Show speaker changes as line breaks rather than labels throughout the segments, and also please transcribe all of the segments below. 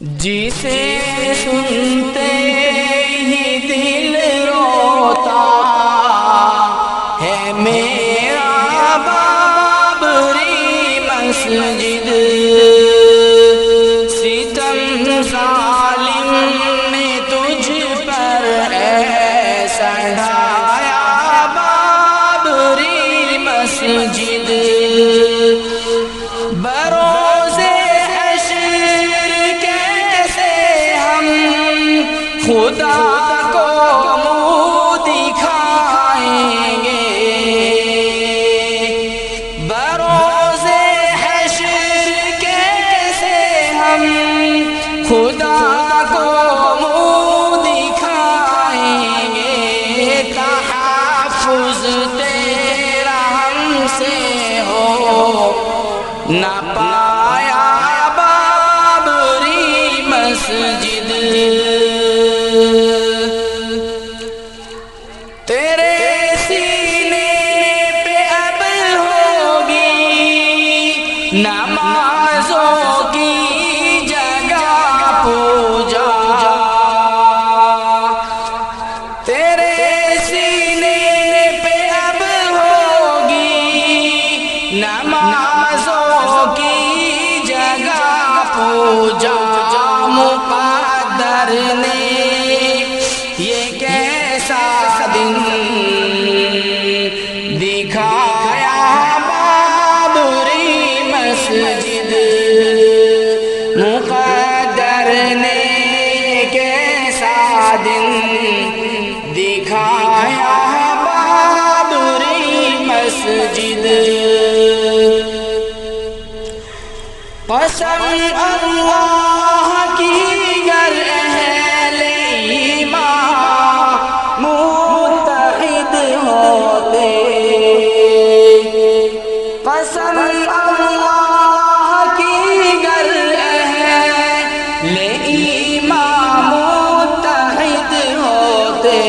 جسے سنتے ہی دل روتا ہے میرا بابری مسجد، ستم ظالم نے تجھ پر ایسا ڈھایا بابری مسجد، بروز حشر کیسے ہم خدا کو منہ دکھائیں گے، بروز حشر کیسے ہم خدا کو منہ دکھائیں گے، تحفظ تیرا ہم سے ہو نہ پایا بابری مسجد، تیرے سینے پہ اب ہوگی نمازوں کی جگہ پوجا، تیرے سینے پہ اب ہوگی نمازوں کی جگہ پوجا، مقدر نے یہ کیسا دن دکھایا بابری مسجد، مقدر نے کیسا دن دکھایا بابری مسجد، قسم اللہ کی گر اہل ایمان متحد ہوتے، قسم اللہ کی گر اہل ایمان متحد ہوتے،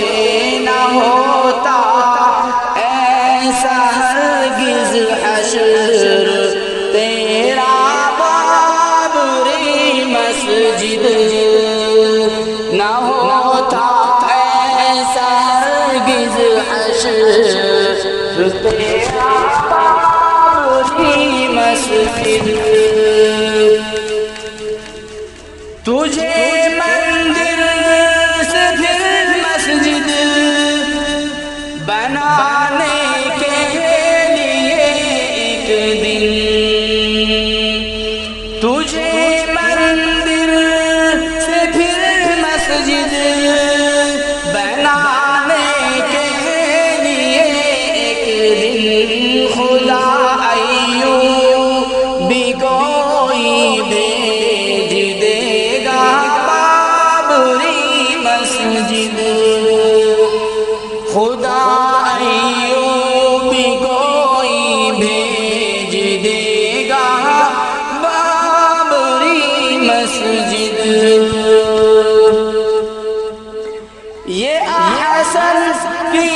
نہ ہوتا ایسا ہرگز حشر تیرا مسجد، نہ ہوتا ایسا ہرگز حشر تیرا بابری مسجد، تجھے مندر سے پھر مسجد بنانے کے لیے ایک دن، تجھے مسجد بنانے کے لیے ایک دن خدا ایوبی کوئی بھیج دے گا بابری مسجد، خدا ایوبی کوئی بھیج دے گا بابری مسجد، یہ احسن کی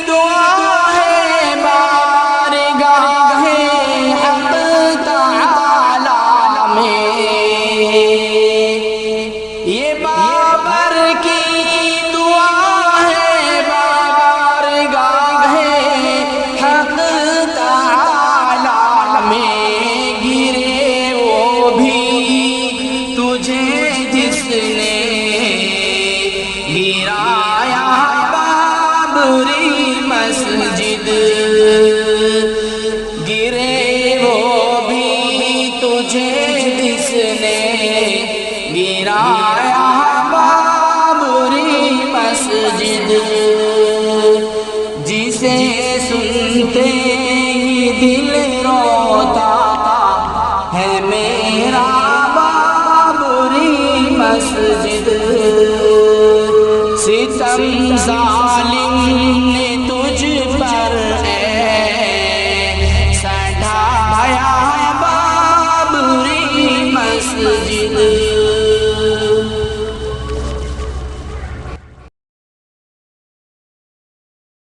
دعا ہے بارگاہ حق تعالی میں، یہ بابر کی دعا ہے بارگاہ حق تعالی میں، گرے وہ بھی تجھے جس نے گرایا بابری مسجد، گرے وہ بھی تجھے جس نے گرایا بابری مسجد، جسے سنتے ہی دل رو